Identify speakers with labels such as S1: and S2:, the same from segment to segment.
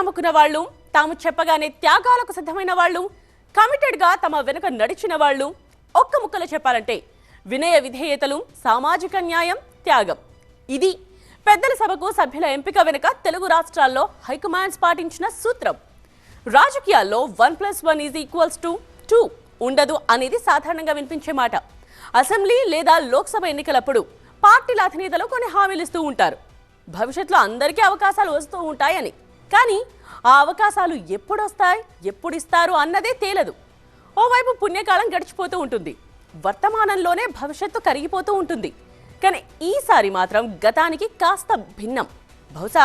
S1: నమ్ముకున్న వాళ్ళు, తాము చెప్పగానే త్యాగాలకు సిద్ధమైన వాళ్ళు, కమిటెడ్గా తమ వెనుక నడిచిన వాళ్ళు, ఒక్క ముక్కలో చెప్పాలంటే వినయ విధేయతలు, సామాజిక న్యాయం, త్యాగం. ఇది పెద్దల సభకు సభ్యుల ఎంపిక వెనుక తెలుగు రాష్ట్రాల్లో హైకమాండ్స్ పాటించిన సూత్రం. రాజకీయాల్లో 1+1=2 ఉండదు అనేది సాధారణంగా వినిపించే మాట. అసెంబ్లీ లేదా లోక్సభ ఎన్నికలప్పుడు పార్టీల అధినేతలు కొన్ని హామీలు ఇస్తూ ఉంటారు, భవిష్యత్తులో అందరికీ అవకాశాలు వస్తూ ఉంటాయని. కానీ ఆ అవకాశాలు ఎప్పుడు వస్తాయి, ఎప్పుడు ఇస్తారు అన్నదే తేలదు. ఓవైపు పుణ్యకాలం గడిచిపోతూ ఉంటుంది, వర్తమానంలోనే భవిష్యత్తు కరిగిపోతూ ఉంటుంది. కానీ ఈసారి మాత్రం గతానికి కాస్త భిన్నం. బహుశా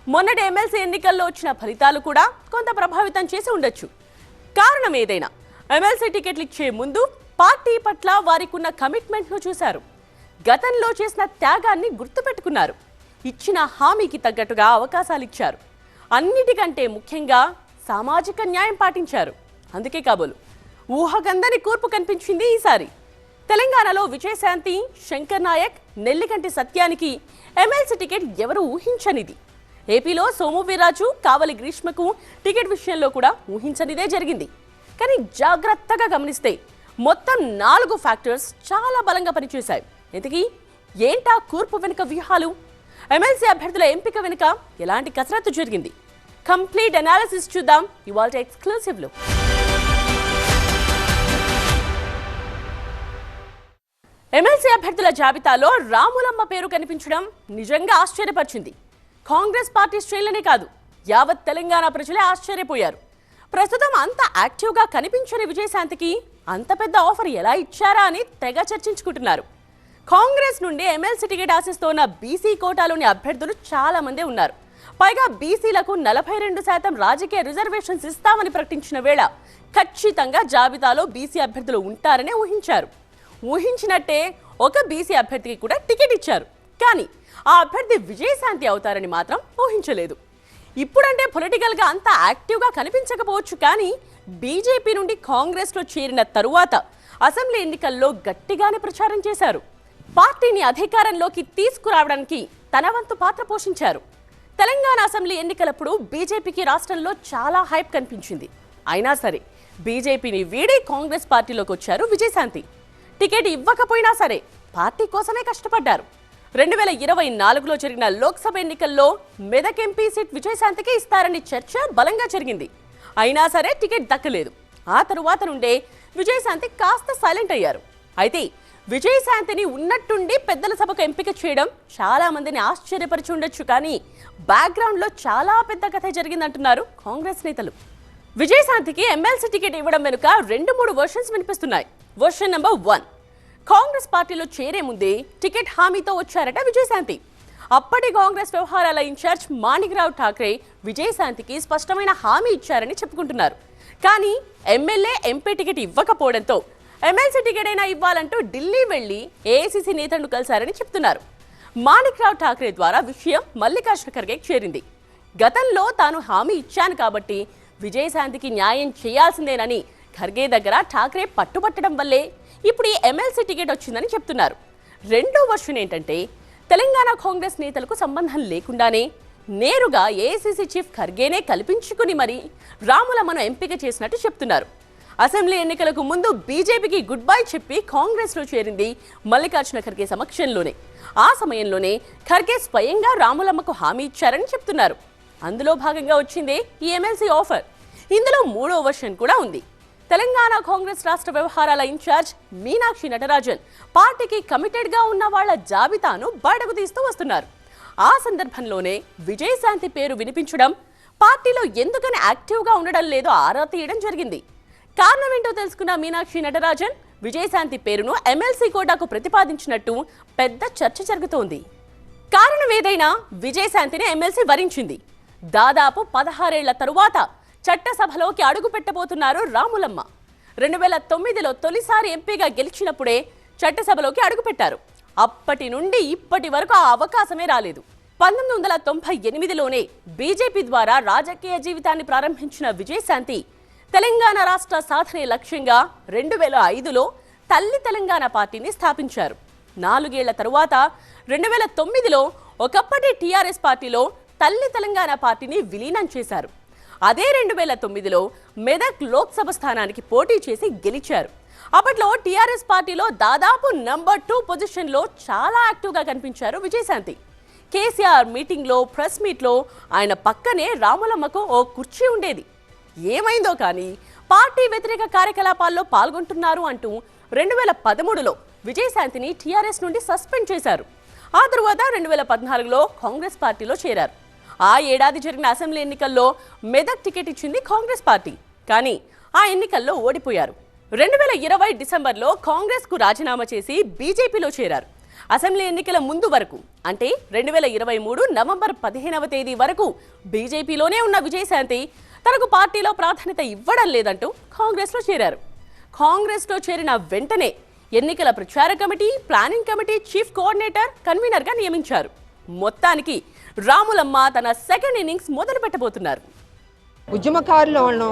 S1: మొన్నటి ఎమ్మెల్సీ ఎన్నికల్లో వచ్చిన ఫలితాలు కూడా కొంత ప్రభావితం చేసి ఉండొచ్చు. కారణం ఏదైనా ఎమ్మెల్సీ టికెట్లు ఇచ్చే ముందు పార్టీ పట్ల వారికి ఉన్న కమిట్మెంట్ను చూశారు, గతంలో చేసిన త్యాగాన్ని గుర్తుపెట్టుకున్నారు, ఇచ్చిన హామీకి తగ్గట్టుగా అవకాశాలు ఇచ్చారు, అన్నిటికంటే ముఖ్యంగా సామాజిక న్యాయం పాటించారు. అందుకే కాబోలు ఊహగందని కూర్పు కనిపించింది ఈసారి. తెలంగాణలో విజయశాంతి, శంకర్ నాయక్, నెల్లికంటి సత్యానికి ఎమ్మెల్సీ టికెట్ ఎవరు ఊహించనిది. ఏపీలో సోము వీర్రాజు, కావలి గ్రీష్మకు టికెట్ విషయంలో కూడా ఊహించనిదే జరిగింది. కానీ జాగ్రత్తగా గమనిస్తే మొత్తం 4 ఫ్యాక్టర్స్ చాలా బలంగా పనిచేశాయి. ఇంతకీ ఏంటా కూర్పు వెనుక వ్యూహాలు? ఎమ్మెల్సీ అభ్యర్థుల ఎంపిక వెనుక ఎలాంటి కసరత్తు జరిగింది? కంప్లీట్ అనాలిసిస్ చూద్దాం ఇవాల్టి ఎక్స్క్లూసివ్లో. ఎమ్మెల్సీ అభ్యర్థుల జాబితాలో రాములమ్మ పేరు కనిపించడం నిజంగా ఆశ్చర్యపరిచింది. కాంగ్రెస్ పార్టీ శ్రేణులనే కాదు, యావత్ తెలంగాణ ప్రజలే ఆశ్చర్యపోయారు. ప్రస్తుతం అంత యాక్టివ్గా కనిపించని విజయశాంతికి అంత పెద్ద ఆఫర్ ఎలా ఇచ్చారా అని తెగ చర్చించుకుంటున్నారు. కాంగ్రెస్ నుండి ఎమ్మెల్సీ టికెట్ ఆశిస్తోన్న బీసీ కోటాలోని అభ్యర్థులు చాలా మందే ఉన్నారు. పైగా బీసీలకు 42% రాజకీయ రిజర్వేషన్స్ ఇస్తామని ప్రకటించిన వేళ ఖచ్చితంగా జాబితాలో బీసీ అభ్యర్థులు ఉంటారనే ఊహించారు. ఊహించినట్టే ఒక బీసీ అభ్యర్థికి కూడా టికెట్ ఇచ్చారు. కానీ ఆ అభ్యర్థి విజయశాంతి అవుతారని మాత్రం ఊహించలేదు. ఇప్పుడంటే పొలిటికల్గా అంత యాక్టివ్గా కనిపించకపోవచ్చు, కానీ బీజేపీ నుండి కాంగ్రెస్లో చేరిన తరువాత అసెంబ్లీ ఎన్నికల్లో గట్టిగానే ప్రచారం చేశారు. పార్టీని అధికారంలోకి తీసుకురావడానికి తన వంతు పాత్ర పోషించారు. తెలంగాణ అసెంబ్లీ ఎన్నికలప్పుడు బీజేపీకి రాష్ట్రంలో చాలా హైప్ కనిపించింది. అయినా సరే బీజేపీని వీడి కాంగ్రెస్ పార్టీలోకి వచ్చారు విజయశాంతి. టికెట్ ఇవ్వకపోయినా సరే పార్టీ కోసమే కష్టపడ్డారు. 2024లో జరిగిన లోక్సభ ఎన్నికల్లో మెదక్ ఎంపీ సీట్ విజయశాంతికి ఇస్తారని చర్చ బలంగా జరిగింది. అయినా సరే టికెట్ దక్కలేదు. ఆ తరువాత నుండే విజయశాంతి కాస్త సైలెంట్ అయ్యారు. అయితే విజయశాంతిని ఉన్నట్టుండి పెద్దల సభకు ఎంపిక చేయడం చాలా మందిని ఆశ్చర్యపరిచి ఉండొచ్చు, కానీ బ్యాక్గ్రౌండ్లో చాలా పెద్ద కథ జరిగిందంటున్నారు కాంగ్రెస్ నేతలు. విజయశాంతికి ఎమ్మెల్సీ టికెట్ ఇవ్వడం వెనుక 2-3 వర్షన్స్ వినిపిస్తున్నాయి. వర్షన్ నెంబర్ 1, కాంగ్రెస్ పార్టీలో చేరే ముందే టికెట్ హామీతో వచ్చారట విజయశాంతి. అప్పటి కాంగ్రెస్ వ్యవహారాల ఇన్ఛార్జ్ మాణిక్రావు ఠాక్రే విజయశాంతికి స్పష్టమైన హామీ ఇచ్చారని చెప్పుకుంటున్నారు. కానీ ఎమ్మెల్యే, ఎంపీ టికెట్ ఇవ్వకపోవడంతో ఎమ్మెల్సీ టికెట్ అయినా ఇవ్వాలంటూ ఢిల్లీ వెళ్లి ఏఐసీసీ నేతలను కలిశారని చెప్తున్నారు. మాణిక్రావు ఠాక్రే ద్వారా విషయం మల్లికార్జున ఖర్గేకి చేరింది. గతంలో తాను హామీ ఇచ్చాను కాబట్టి విజయశాంతికి న్యాయం చేయాల్సిందేనని ఖర్గే దగ్గర ఠాక్రే పట్టుబట్టడం వల్లే ఇప్పుడు ఈ ఎమ్మెల్సీ టికెట్ వచ్చిందని చెప్తున్నారు. రెండో వర్షన్ ఏంటంటే, తెలంగాణ కాంగ్రెస్ నేతలకు సంబంధం లేకుండానే నేరుగా ఏఐసీసీ చీఫ్ ఖర్గేనే కల్పించుకుని మరీ రాములమ్మను ఎంపిక చేసినట్టు చెప్తున్నారు. అసెంబ్లీ ఎన్నికలకు ముందు బీజేపీకి గుడ్ బై చెప్పి కాంగ్రెస్లో చేరింది మల్లికార్జున ఖర్గే సమక్షంలోనే. ఆ సమయంలోనే ఖర్గే స్వయంగా రాములమ్మకు హామీ ఇచ్చారని చెప్తున్నారు. అందులో భాగంగా వచ్చిందే ఈ ఎమ్మెల్సీ ఆఫర్. ఇందులో మూడో వర్షన్ కూడా ఉంది. తెలంగాణ కాంగ్రెస్ రాష్ట్ర వ్యవహారాల ఇన్ఛార్జ్ మీనాక్షి నటరాజన్ పార్టీకి కమిటెడ్గా ఉన్న వాళ్ల జాబితాను బయటకు తీస్తూ వస్తున్నారు. ఆ సందర్భంలోనే విజయశాంతి పేరు వినిపించడం, పార్టీలో ఎందుకని యాక్టివ్గా ఉండడం లేదో ఆరా తీయడం జరిగింది. కారణం ఏంటో తెలుసుకున్న మీనాక్షి నటరాజన్ విజయశాంతి పేరును ఎమ్మెల్సీ కోటాకు ప్రతిపాదించినట్టు పెద్ద చర్చ జరుగుతోంది. కారణం ఏదైనా విజయశాంతిని ఎమ్మెల్సీ వరించింది. దాదాపు 16 ఏళ్ల తరువాత చట్టసభలోకి అడుగు పెట్టబోతున్నారు రాములమ్మ. 2009లో తొలిసారి ఎంపీగా గెలిచినప్పుడే చట్టసభలోకి అడుగుపెట్టారు. అప్పటి నుండి ఇప్పటి వరకు ఆ అవకాశమే రాలేదు. 1998లోనే బీజేపీ ద్వారా రాజకీయ జీవితాన్ని ప్రారంభించిన విజయశాంతి తెలంగాణ రాష్ట్ర సాధనే లక్ష్యంగా 2005లో తల్లి తెలంగాణ పార్టీని స్థాపించారు. 4 ఏళ్ల తరువాత 2009లో ఒకప్పటి టీఆర్ఎస్ పార్టీలో తల్లి తెలంగాణ పార్టీని విలీనం చేశారు. అదే 2009లో మెదక్ లోక్సభ స్థానానికి పోటీ చేసి గెలిచారు. అప్పట్లో టీఆర్ఎస్ పార్టీలో దాదాపు నంబర్ 2 పొజిషన్లో చాలా యాక్టివ్గా కనిపించారు విజయశాంతి. కేసీఆర్ మీటింగ్లో, ప్రెస్ మీట్లో ఆయన పక్కనే రాములమ్మకు ఓ కుర్చీ ఉండేది. ఏమైందో కానీ పార్టీ వ్యతిరేక కార్యకలాపాల్లో పాల్గొంటున్నారు అంటూ 2013లో విజయశాంతిని టీఆర్ఎస్ నుండి సస్పెండ్ చేశారు. ఆ తరువాత 2014లో కాంగ్రెస్ పార్టీలో చేరారు. ఆ ఏడాది జరిగిన అసెంబ్లీ ఎన్నికల్లో మెదక్ టికెట్ ఇచ్చింది కాంగ్రెస్ పార్టీ. కానీ ఆ ఎన్నికల్లో ఓడిపోయారు. 2020 డిసెంబర్లో కాంగ్రెస్కు రాజీనామా చేసి బీజేపీలో చేరారు. అసెంబ్లీ ఎన్నికల ముందు వరకు అంటే 2023 నవంబర్ 15వ తేదీ వరకు బీజేపీలోనే ఉన్న విజయశాంతి తనకు పార్టీలో ప్రాధాన్యత ఇవ్వడం లేదంటూ కాంగ్రెస్లో చేరారు. కాంగ్రెస్లో చేరిన వెంటనే ఎన్నికల ప్రచార committee, planning committee chief coordinator, కన్వీనర్గా నియమించారు. మొత్తానికి రాములమ్మ తన సెకండ్ ఇన్నింగ్స్ మొదలు పెట్టబోతున్నారు.
S2: ఉద్యమకారులను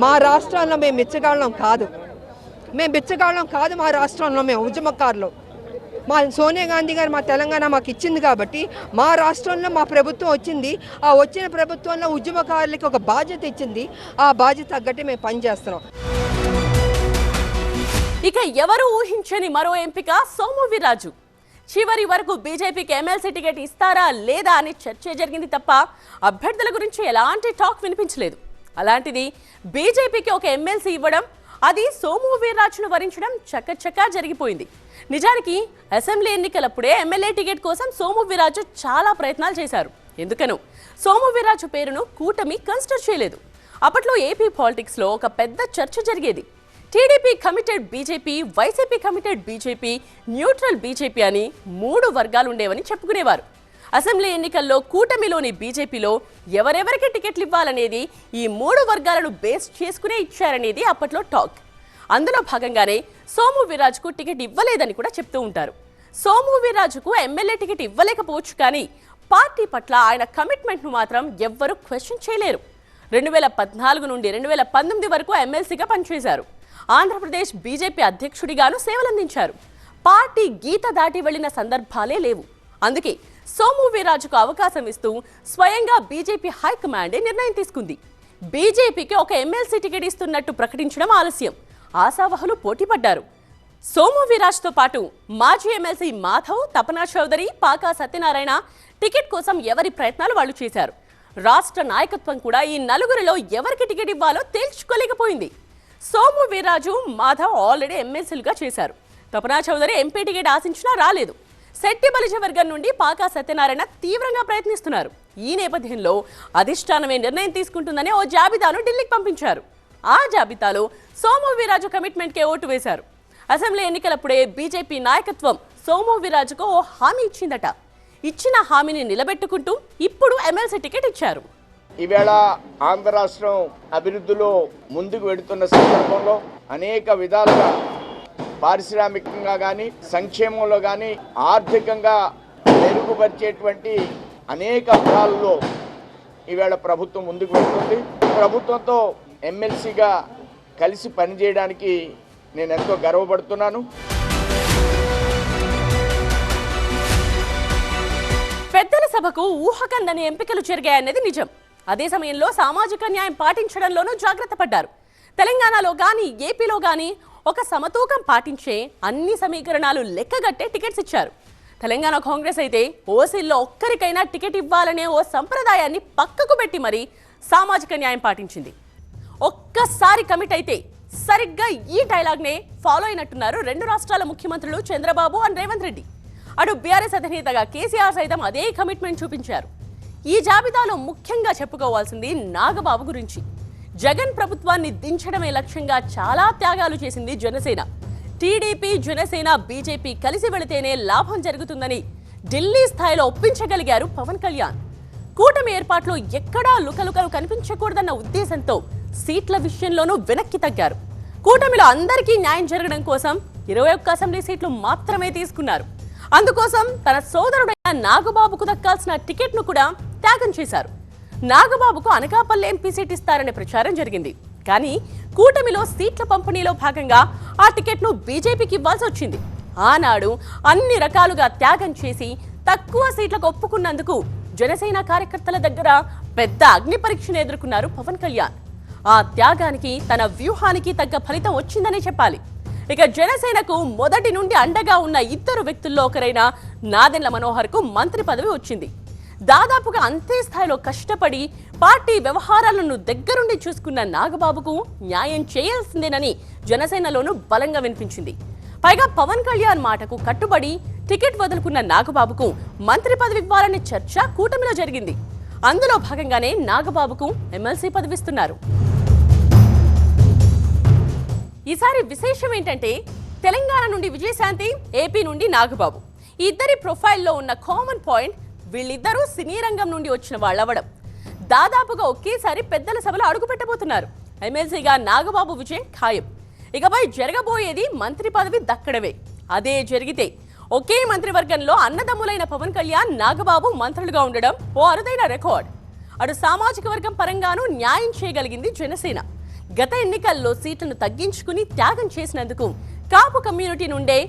S2: మా రాష్ట్రంలో మేము బిచ్చగాళ్ళం కాదు, మా రాష్ట్రంలో మేము ఉద్యమకారులు. మా సోనియా గాంధీ గారు మా తెలంగాణ మాకు ఇచ్చింది కాబట్టి మా రాష్ట్రంలో మా ప్రభుత్వం వచ్చింది. ఆ వచ్చిన ప్రభుత్వంలో ఉద్యమకారులకి ఒక బాధ్యత ఇచ్చింది. ఆ బాధ్యత తగ్గట్టే మేము పనిచేస్తున్నాం.
S1: ఇక ఎవరు ఊహించని మరో ఎంపిక సోము వీర్రాజు. చివరి వరకు బీజేపీకి ఎమ్మెల్సీ టికెట్ ఇస్తారా లేదా అని చర్చే జరిగింది తప్ప అభ్యర్థుల గురించి ఎలాంటి టాక్ వినిపించలేదు. అలాంటిది బీజేపీకి ఒక ఎమ్మెల్సీ ఇవ్వడం, అది సోము వీర్రాజును వరించడం చకచకా జరిగిపోయింది. నిజానికి అసెంబ్లీ ఎన్నికలప్పుడే ఎమ్మెల్యే టికెట్ కోసం సోము వీర్రాజు చాలా ప్రయత్నాలు చేశారు. ఎందుకనో సోము వీర్రాజు పేరును కూటమి కన్సిడర్ చేయలేదు. అప్పట్లో ఏపీ పాలిటిక్స్లో ఒక పెద్ద చర్చ జరిగేది. TDP committed BJP, YCP committed BJP, neutral BJP అని 3 వర్గాలు ఉండేవని చెప్పుకునేవారు. అసెంబ్లీ ఎన్నికల్లో కూటమిలోని బీజేపీలో ఎవరెవరికి టికెట్లు ఇవ్వాలనేది ఈ 3 వర్గాలను బేస్ చేసుకునే ఇచ్చారనేది అప్పట్లో టాక్. అందులో భాగంగానే సోము వీర్రాజుకు టికెట్ ఇవ్వలేదని కూడా చెప్తూ ఉంటారు. సోము వీర్రాజుకు ఎమ్మెల్యే టికెట్ ఇవ్వలేకపోవచ్చు, కానీ పార్టీ పట్ల ఆయన కమిట్మెంట్ను మాత్రం ఎవ్వరూ క్వశ్చన్ చేయలేరు. 2014 నుండి 2019 వరకు ఎమ్మెల్సీగా పనిచేశారు. ఆంధ్రప్రదేశ్ బీజేపీ అధ్యక్షుడిగాను సేవలందించారు. పార్టీ గీత దాటి వెళ్లిన సందర్భాలే లేవు. అందుకే సోము వీర్రాజుకు అవకాశం ఇస్తూ స్వయంగా బీజేపీ హైకమాండే నిర్ణయం తీసుకుంది. బీజేపీకి ఒక ఎమ్మెల్సీ టికెట్ ఇస్తున్నట్టు ప్రకటించడం ఆలస్యం. ఆశావహులు పోటీపడ్డారు. సోము వీర్రాజుతో పాటు మాజీ ఎమ్మెల్సీ మాధవ్, తపనా చౌదరి, పాకా సత్యనారాయణ టికెట్ కోసం ఎవరి ప్రయత్నాలు వాళ్ళు చేశారు. రాష్ట్ర నాయకత్వం కూడా ఈ నలుగురిలో ఎవరికి టికెట్ ఇవ్వాలో తేల్చుకోలేకపోయింది. సోము వీర్రాజు, మాధవ్ ఆల్రెడీ ఎమ్మెల్సీలుగా చేశారు. తపనా చౌదరి ఎంపీ టికెట్ ఆశించినా రాలేదు. శెట్టి బలిజవర్గం నుండి పాకా సత్యనారాయణ తీవ్రంగా ప్రయత్నిస్తున్నారు. ఈ నేపథ్యంలో అధిష్టానమే నిర్ణయం తీసుకుంటుందని ఓ జాబితాను ఢిల్లీకి పంపించారు. ఆ జాబితాలో సోము వీర్రాజు కమిట్మెంట్కే ఓటు వేశారు. అసెంబ్లీ ఎన్నికలప్పుడే బీజేపీ నాయకత్వం సోము వీర్రాజుకు ఓ హామీ ఇచ్చిందట. ఇచ్చిన హామీని నిలబెట్టుకుంటూ ఇప్పుడు ఎమ్మెల్సీ టికెట్ ఇచ్చారు.
S3: ఈవేళ ఆంధ్ర రాష్ట్రం అభివృద్ధిలో ముందుకు వెడుతున్న సందర్భంలో అనేక విధాలుగా పారిశ్రామికంగా కానీ, సంక్షేమంలో కానీ, ఆర్థికంగా మెరుగుపరిచేటువంటి అనేక అంశాలలో ఈవేళ ప్రభుత్వం ముందుకు వెళ్తుంది. ప్రభుత్వంతో ఎమ్మెల్సీగా కలిసి పనిచేయడానికి నేను ఎంతో గర్వపడుతున్నాను.
S1: పెద్దల సభకు ఊహకందని ఎంపికలు జరిగాయన్నది నిజం. అదే సమయంలో సామాజిక న్యాయం పాటించడంలోనూ జాగ్రత్త పడ్డారు. తెలంగాణలో కానీ, ఏపీలో కానీ ఒక సమతూకం పాటించే అన్ని సమీకరణాలు లెక్కగట్టే టికెట్స్ ఇచ్చారు. తెలంగాణ కాంగ్రెస్ అయితే ఓసీల్లో ఒక్కరికైనా టికెట్ ఇవ్వాలనే ఓ సంప్రదాయాన్ని పక్కకు పెట్టి మరీ సామాజిక న్యాయం పాటించింది. ఒక్కసారి కమిట్ అయితే సరిగ్గా ఈ డైలాగ్నే ఫాలో అయినట్టున్నారు 2 రాష్ట్రాల ముఖ్యమంత్రులు చంద్రబాబు అండ్ రేవంత్ రెడ్డి. అటు బీఆర్ఎస్ అధినేతగా కేసీఆర్ సైతం అదే కమిట్మెంట్ చూపించారు. ఈ జాబితాలో ముఖ్యంగా చెప్పుకోవాల్సింది నాగబాబు గురించి. జగన్ ప్రభుత్వాన్ని దించడమే లక్ష్యంగా చాలా త్యాగాలు చేసింది జనసేన. టీడీపీ, జనసేన, బీజేపీ కలిసి వెళితేనే లాభం జరుగుతుందని ఢిల్లీ స్థాయిలో ఒప్పించగలిగారు పవన్ కళ్యాణ్. కూటమి ఏర్పాట్లో ఎక్కడా లుకలుకలు కనిపించకూడదన్న ఉద్దేశంతో సీట్ల విషయంలోనూ వెనక్కి తగ్గారు. కూటమిలో అందరికీ న్యాయం జరగడం కోసం 21 అసెంబ్లీ సీట్లు మాత్రమే తీసుకున్నారు. అందుకోసం తన సోదరుడైన నాగబాబుకు దక్కాల్సిన టికెట్ను కూడా త్యాగం చేశారు. నాగబాబుకు అనకాపల్లి ఎంపీ సీట్ ఇస్తారనే ప్రచారం జరిగింది. కానీ కూటమిలో సీట్ల పంపిణీలో భాగంగా ఆ టికెట్ను బీజేపీకి ఇవ్వాల్సి వచ్చింది. ఆనాడు అన్ని రకాలుగా త్యాగం చేసి తక్కువ సీట్లకు ఒప్పుకున్నందుకు జనసేన కార్యకర్తల దగ్గర పెద్ద అగ్ని పరీక్షను ఎదుర్కొన్నారు పవన్ కళ్యాణ్. ఆ త్యాగానికి తన వ్యూహానికి తగ్గ ఫలితం వచ్చిందనే చెప్పాలి. ఇక జనసేనకు మొదటి నుండి అండగా ఉన్న ఇద్దరు వ్యక్తుల్లో ఒకరైన నాదెండ్ల మనోహర్కు మంత్రి పదవి వచ్చింది. దాదాపుగా అంతే స్థాయిలో కష్టపడి పార్టీ వ్యవహారాలను దగ్గరుండి చూసుకున్న నాగబాబుకు న్యాయం చేయాల్సిందేనని జనసేనలోనూ బలంగా వినిపించింది. పైగా పవన్ కళ్యాణ్ మాటకు కట్టుబడి టికెట్ వదులుకున్న నాగబాబుకు మంత్రి పదవి ఇవ్వాలనే చర్చ కూటమిలో జరిగింది. అందులో భాగంగానే నాగబాబుకు ఎమ్మెల్సీ పదవిస్తున్నారు. ఈసారి విశేషం ఏంటంటే తెలంగాణ నుండి విజయశాంతి, ఏపీ నుండి నాగబాబు. ఈ ఇద్దరి ప్రొఫైల్లో ఉన్న కామన్ పాయింట్ వీళ్ళిద్దరూ సినీ రంగం నుండి వచ్చిన వాళ్ళవడం. దాదాపుగా ఒకేసారి పెద్దల సభలో అడుగుపెట్టబోతున్నారు. ఎమ్మెల్సీగా నాగబాబు విజయం ఖాయం. ఇకపై జరగబోయేది మంత్రి పదవి దక్కడమే. అదే జరిగితే ఒకే మంత్రివర్గంలో అన్నదమ్ములైన పవన్ కళ్యాణ్, నాగబాబు మంత్రులుగా ఉండడం ఓ అరుదైన రికార్డ్. అటు సామాజిక వర్గం పరంగానూ న్యాయం చేయగలిగింది జనసేన. గత ఎన్నికల్లో సీట్లను తగ్గించుకుని త్యాగం చేసినందుకు కాపు కమ్యూనిటీ నుండే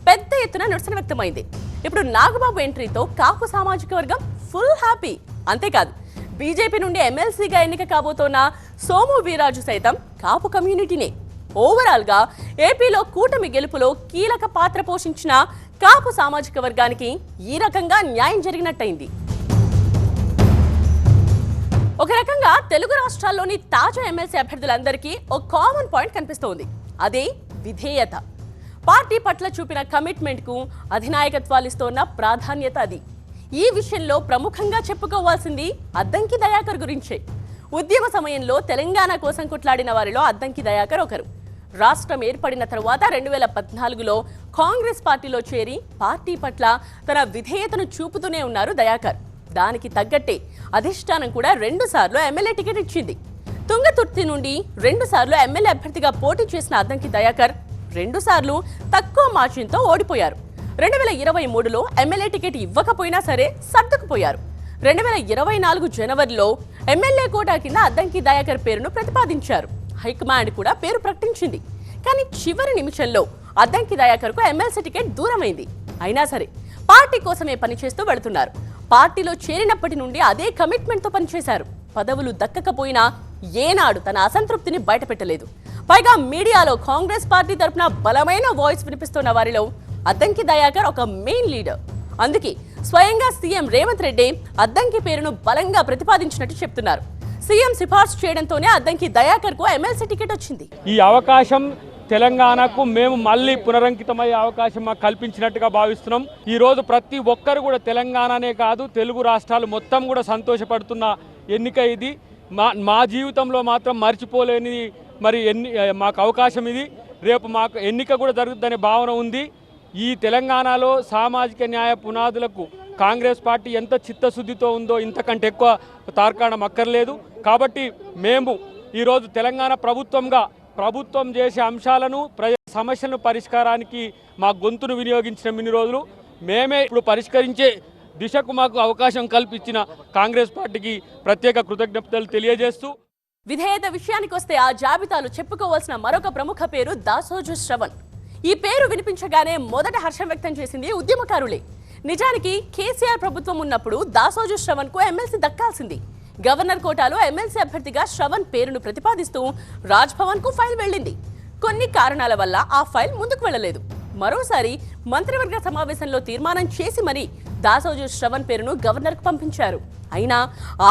S1: పెద్ద ఎత్తున నిరసన వ్యక్తమైంది. ఇప్పుడు నాగబాబు ఎంట్రీతో కాపు సామాజిక వర్గం ఫుల్ హ్యాపీ. అంతేకాదు, బీజేపీ నుండి ఎమ్మెల్సీగా ఎన్నిక కాబోతోన్న సోము వీరాజు సైతం కాపు కమ్యూనిటీనే. ఓవరాల్ గా ఏపీలో కూటమి గెలుపులో కీలక పాత్ర పోషించిన కాపు సామాజిక వర్గానికి ఈ రకంగా న్యాయం జరిగినట్టయింది. ఒక రకంగా తెలుగు రాష్ట్రాల్లోని తాజా ఎమ్మెల్సీ అభ్యర్థులందరికీ ఒక కామన్ పాయింట్ కనిపిస్తోంది. అదే విధేయత. పార్టీ పట్ల చూపిన కమిట్మెంట్ కు అధినాయకత్వాలు ఇస్తోన్న ప్రాధాన్యత అది. ఈ విషయంలో ప్రముఖంగా చెప్పుకోవాల్సింది అద్దంకి దయాకర్ గురించే. ఉద్యమ సమయంలో తెలంగాణ కోసం కొట్లాడిన వారిలో అద్దంకి దయాకర్ ఒకరు. రాష్ట్రం ఏర్పడిన తరువాత 2014లో కాంగ్రెస్ పార్టీలో చేరి పార్టీ పట్ల తన విధేయతను చూపుతూనే ఉన్నారు దయాకర్. దానికి తగ్గట్టే అధిష్టానం కూడా 2 సార్లు ఎమ్మెల్యే టికెట్ ఇచ్చింది. తుంగతుర్తి నుండి 2 సార్లు ఎమ్మెల్యే అభ్యర్థిగా పోటీ చేసిన అద్దంకి దయాకర్ 2 సార్లు తక్కువ మార్జిన్తో ఓడిపోయారు. 2023లో ఎమ్మెల్యే టికెట్ ఇవ్వకపోయినా సరే సర్దుకుపోయారు. 2024 జనవరిలో ఎమ్మెల్యే కోటా కింద అద్దంకి దయాకర్ పేరును ప్రతిపాదించారు. హైకమాండ్ కూడా పేరు ప్రకటించింది. కానీ చివరి నిమిషంలో అద్దంకి దయాకర్కు ఎమ్మెల్సీ టికెట్ దూరమైంది. అయినా సరే పార్టీ కోసమే పనిచేస్తూ వెళుతున్నారు. పార్టీలో చేరినప్పటి నుండి అదే కమిట్మెంట్తో పనిచేశారు. పదవులు దక్కకపోయినా ఏనాడు తన అసంతృప్తిని బయటపెట్టలేదు. పైగా మీడియాలో కాంగ్రెస్ పార్టీ తరఫున బలమైన వాయిస్ వినిపిస్తున్న వారిలో అద్దంకి దయాకర్ ఒక మెయిన్ లీడర్. అందుకే స్వయంగా సీఎం రేవంత్ రెడ్డి అద్దంకి పేరును బలంగా ప్రతిపాదించినట్టు చెప్తున్నారు. సీఎం సిఫార్సు చేయడంతోనే అద్దంకి దయాకర్ కు ఎమ్మెల్సీ టికెట్ వచ్చింది.
S4: ఈ అవకాశం తెలంగాణకు మేము మళ్ళీ పునరంకితమయ్యే అవకాశం మాకు కల్పించినట్టుగా భావిస్తున్నాం. ఈరోజు ప్రతి ఒక్కరు కూడా తెలంగాణనే కాదు తెలుగు రాష్ట్రాలు మొత్తం కూడా సంతోషపడుతున్న ఎన్నిక ఇది. మా జీవితంలో మాత్రం మర్చిపోలేని మాకు అవకాశం ఇది. రేపు మాకు ఎన్నిక కూడా జరుగుతుందనే భావన ఉంది. ఈ తెలంగాణలో సామాజిక న్యాయ పునాదులకు కాంగ్రెస్ పార్టీ ఎంత చిత్తశుద్ధితో ఉందో ఇంతకంటే ఎక్కువ తార్కాణం అక్కర్లేదు. కాబట్టి మేము ఈరోజు తెలంగాణ ప్రభుత్వం చేసే అంశాలను ప్రజల సమస్యలను పరిష్కారానికి మా గొంతును వినియోగించిన ఇన్ని రోజులు మేమే ఇప్పుడు పరిష్కరించే దిశకు మాకు అవకాశం కల్పించిన కాంగ్రెస్ పార్టీకి ప్రత్యేక కృతజ్ఞతలు తెలియజేస్తూ,
S1: విధేయత విషయానికి వస్తే ఆ జాబితాలో చెప్పుకోవాల్సిన మరొక ప్రముఖ పేరు దాసోజు శ్రవణ్. ఈ పేరు వినిపించగానే మొదట హర్షం వ్యక్తం చేసింది ఉద్యమకారులే. నిజానికి కేసీఆర్ ప్రభుత్వం ఉన్నప్పుడు దాసోజు శ్రవణ్ కు ఎమ్మెల్సీ దక్కాల్సింది. గవర్నర్ కోటాలో ఎమ్మెల్సీ అభ్యర్థిగా శ్రవణ్ పేరును ప్రతిపాదిస్తూ రాజ్భవన్ కు ఫైల్ వెళ్ళింది. కొన్ని కారణాల వల్ల ఆ ఫైల్ ముందుకు వెళ్ళలేదు. మరోసారి మంత్రివర్గ సమావేశంలో తీర్మానం చేసి మరీ దాసోజు శ్రవణ్ పేరును గవర్నర్ కు పంపించారు. అయినా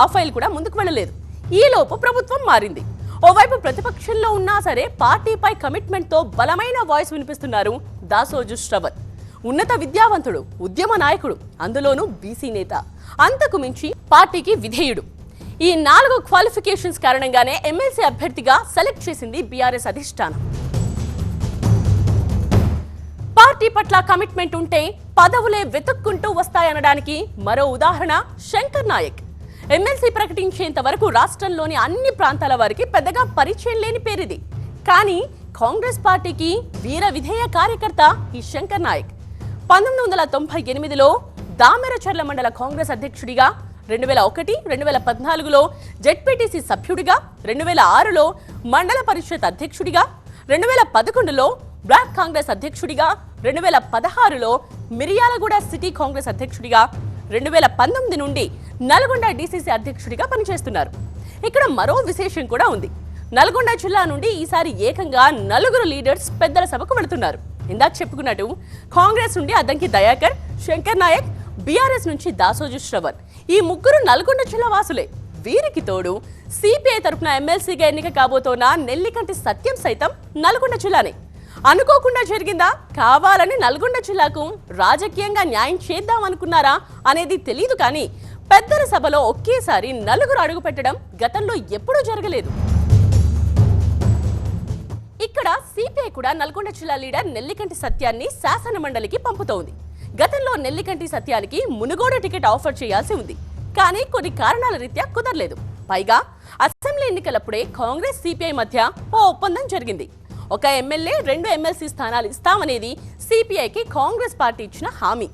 S1: ఆ ఫైల్ కూడా ముందుకు వెళ్ళలేదు. ఈలోపు ప్రభుత్వం మారింది. ఓవైపు ప్రతిపక్షంలో ఉన్నా సరే పార్టీపై కమిట్మెంట్ తో బలమైన వాయిస్ వినిపిస్తున్నారు దాసోజు శ్రవణ్. ఉన్నత విద్యావంతుడు, ఉద్యమ నాయకుడు, అందులోనూ బీసీ నేత, అంతకు మించి పార్టీకి విధేయుడు. ఈ 4 క్వాలిఫికేషన్స్ కారణంగానే ఎమ్మెల్సీ అభ్యర్థిగా సెలెక్ట్ చేసింది బీఆర్ఎస్ అధిష్టానం. పార్టీ పట్ల కమిట్మెంట్ ఉంటే పదవులే వెతుక్కుంటూ వస్తాయనడానికి మరో ఉదాహరణ శంకర్ నాయక్. ఎమ్మెల్సీ ప్రకటించేంత వరకు రాష్ట్రంలోని అన్ని ప్రాంతాల వారికి పెద్దగా పరిచయం లేని పేరిది. కానీ కాంగ్రెస్ పార్టీకి వీర విధేయ కార్యకర్త ఈ శంకర్ నాయక్. 1998లో దామెరచర్ల మండల కాంగ్రెస్ అధ్యక్షుడిగా, 2001, 2014లో జెడ్పీటీసీ సభ్యుడిగా, 2006లో మండల పరిషత్ అధ్యక్షుడిగా, 2011లో బ్లాక్ కాంగ్రెస్ అధ్యక్షుడిగా, 2016లో మిర్యాలగూడ సిటీ కాంగ్రెస్ అధ్యక్షుడిగా, 2019 నుండి నల్గొండ డీసీసీ అధ్యక్షుడిగా పనిచేస్తున్నారు. ఇక్కడ మరో విశేషం కూడా ఉంది. నల్గొండ జిల్లా నుండి ఈసారి ఏకంగా 4 లీడర్స్ పెద్దల సభకు వెళుతున్నారు. ఇందాక చెప్పుకున్నట్టు కాంగ్రెస్ నుండి అద్దంకి దయాకర్, శంకర్ నాయక్, బీఆర్ఎస్ నుంచి దాసోజు శ్రవణ్, ఈ ముగ్గురు నల్గొండ జిల్లా వాసులే. వీరికి తోడు సిపిఐ తరఫున ఎమ్మెల్సీగా ఎన్నిక కాబోతోన్న నెల్లికంటి సత్యం సైతం నల్గొండ జిల్లానే. అనుకోకుండా జరిగిందా, కావాలని నల్గొండ జిల్లాకు రాజకీయంగా న్యాయం చేద్దాం అనుకున్నారా అనేది తెలియదు. కానీ పెద్దల సభలో ఒకేసారి 4 అడుగు పెట్టడం గతంలో ఎప్పుడూ జరగలేదు. ఇక్కడ సిపిఐ కూడా నల్గొండ జిల్లా లీడర్ నెల్లికంటి సత్యాన్ని శాసన మండలికి పంపుతోంది. గతంలో నెల్లికంటి సత్యానికి మునుగోడు టికెట్ ఆఫర్ చేయాల్సి ఉంది. కానీ కొన్ని కారణాల రీత్యా కుదరలేదు. పైగా అసెంబ్లీ ఎన్నికలప్పుడే కాంగ్రెస్ సిపిఐ మధ్య ఓ ఒప్పందం జరిగింది. ఒక ఎమ్మెల్యే 2 ఎమ్మెల్సీ స్థానాలు ఇస్తామనేది సిపిఐకి కాంగ్రెస్ పార్టీ ఇచ్చిన హామీ.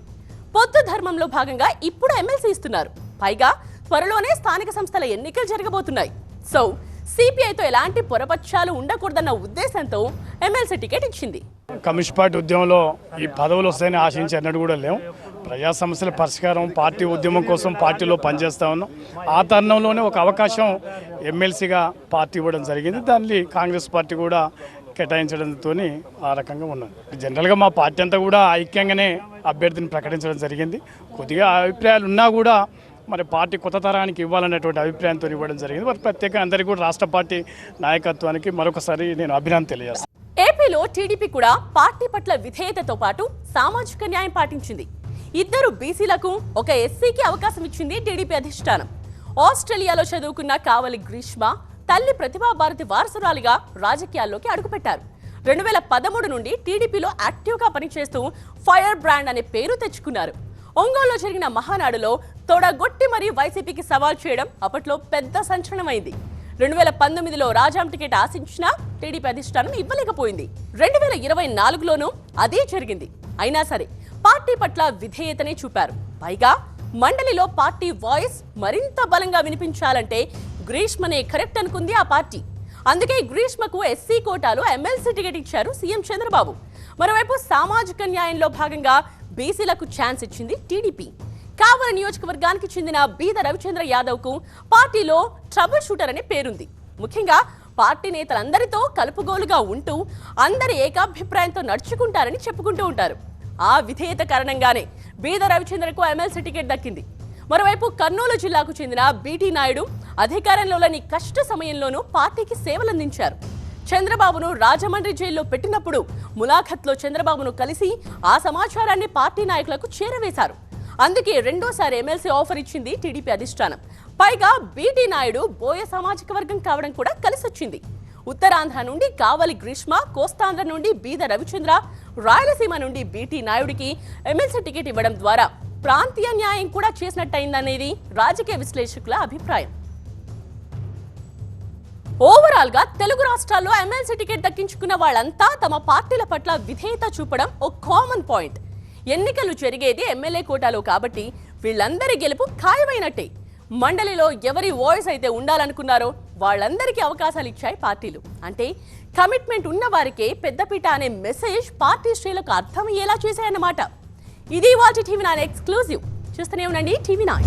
S1: పొత్తు ధర్మంలో భాగంగా ఇప్పుడు ఎమ్మెల్సీ ఇస్తున్నారు. పైగా త్వరలోనే స్థానిక సంస్థల ఎన్నికలు జరగబోతున్నాయి. సో సిపిఐతో ఎలాంటి పొరపక్షాలు ఉండకూడదన్న ఉద్దేశంతో ఎమ్మెల్సీ టికెట్ ఇచ్చింది.
S5: కమ్యూనిస్ట్ పార్టీ ఉద్యమంలో ఈ పదవులు వస్తాయని ఆశించి అన్నట్టు కూడా లేవు. ప్రజా సమస్యల పరిష్కారం, పార్టీ ఉద్యమం కోసం పార్టీలో పనిచేస్తా ఉన్నాం. ఆ తరుణంలోనే ఒక అవకాశం ఎమ్మెల్సీగా పార్టీ ఇవ్వడం జరిగింది. దాన్ని కాంగ్రెస్ పార్టీ కూడా కేటాయించడంతో ఆ రకంగా ఉన్నది. జనరల్గా మా పార్టీ అంతా కూడా ఐక్యంగానే అభ్యర్థిని ప్రకటించడం జరిగింది. కొద్దిగా అభిప్రాయాలు ఉన్నా కూడా మరి పార్టీ కొత్త తరానికి ఇవ్వాలనేటువంటి అభిప్రాయంతో ఇవ్వడం జరిగింది. మరి ప్రత్యేకంగా అందరికీ కూడా రాష్ట్ర పార్టీ నాయకత్వానికి మరొకసారి నేను అభినందన తెలియజేస్తాను.
S1: ఏపీలో టీడీపీ కూడా పార్టీ పట్ల విధేయతతో పాటు సామాజిక న్యాయం పాటించింది. 2 బీసీలకు, ఒక ఎస్సీకి అవకాశం ఇచ్చింది టీడీపీ అధిష్టానం. ఆస్ట్రేలియాలో చదువుకున్న కావలి గ్రీష్మ తల్లి ప్రతిభా భారతి వారసురాలిగా రాజకీయాల్లోకి అడుగుపెట్టారు. 2013 నుండి టీడీపీలో యాక్టివ్గా పనిచేస్తూ ఫైర్ బ్రాండ్ అనే పేరు తెచ్చుకున్నారు. ఒంగోలులో జరిగిన మహానాడులో తొడగొట్టి మరీ వైసీపీకి సవాల్ చేయడం అప్పట్లో పెద్ద సంచలనమైంది. 2019లో రాజాం టికెట్ ఆశించినా టీడీపీ అధిష్టానం ఇవ్వలేకపోయింది. 2024లోనూ అదే జరిగింది. అయినా సరే పార్టీ పట్ల విధేయతనే చూపారు. పైగా మండలిలో పార్టీ వాయిస్ మరింత బలంగా వినిపించాలంటే గ్రీష్మనే కరెక్ట్ అనుకుంది ఆ పార్టీ. అందుకే గ్రీష్మకు ఎస్సీ కోటాలో ఎమ్మెల్సీ టికెట్ ఇచ్చారు సీఎం చంద్రబాబు. మరోవైపు సామాజిక న్యాయంలో భాగంగా బీసీలకు ఛాన్స్ ఇచ్చింది టీడీపీ. కావలి నియోజకవర్గానికి చెందిన బీద రవిచంద్ర యాదవ్ కు పార్టీలో ట్రబుల్ షూటర్ అనే పేరుంది. ముఖ్యంగా పార్టీ నేతలందరితో కలుపుగోలుగా ఉంటూ అందరి ఏకాభిప్రాయంతో నడుచుకుంటారని చెప్పుకుంటూ ఉంటారు. ఆ విధేయత కారణంగానే బీద రవిచంద్రకు ఎమ్మెల్సీ టికెట్ దక్కింది. మరోవైపు కర్నూలు జిల్లాకు చెందిన బీటీ నాయుడు అధికారంలో లేని కష్ట సమయంలోనూ పార్టీకి సేవలందించారు. చంద్రబాబును రాజమండ్రి జైల్లో పెట్టినప్పుడు ములాఖత్లో చంద్రబాబును కలిసి ఆ సమాచారాన్ని పార్టీ నాయకులకు చేరవేశారు. అందుకే రెండోసారి ఎమ్మెల్సీ ఆఫర్ ఇచ్చింది టీడీపీ అధిష్టానం. పైగా బీటీ నాయుడు బోయ సామాజిక వర్గం కావడం కూడా కలిసొచ్చింది. ఉత్తరాంధ్ర నుండి కావలి గ్రీష్మ, కోస్తాంధ్ర నుండి బీద రవిచంద్ర, రాయలసీమ నుండి బీటీ నాయుడికి ఎమ్మెల్సీ టికెట్ ఇవ్వడం ద్వారా ప్రాంతీయ న్యాయం కూడా చేసినట్టయిందనేది రాజకీయ విశ్లేషకుల అభిప్రాయం. ఓవరాల్ గా తెలుగు రాష్ట్రాల్లో ఎమ్మెల్సీ టికెట్ దక్కించుకున్న వాళ్ళంతా తమ పార్టీల పట్ల విధేయత చూపడం ఒక కామన్ పాయింట్. ఎన్నికలు జరిగేది ఎమ్మెల్యే కోటాలో కాబట్టి వీళ్ళందరి గెలుపు ఖాయమైనట్టే. మండలిలో ఎవరి వాయిస్ అయితే ఉండాలనుకున్నారో వాళ్ళందరికీ అవకాశాలు ఇచ్చాయి పార్టీలు. అంటే కమిట్మెంట్ ఉన్న వారికే పెద్దపీట అనే మెసేజ్ పార్టీ శ్రేణులకు అర్థమయ్యేలా చేశాయన్నమాట. ఇది వాటి టీవీ9 ఎక్స్క్లూజివ్. చూస్తూనే ఉండండి టీవీ9.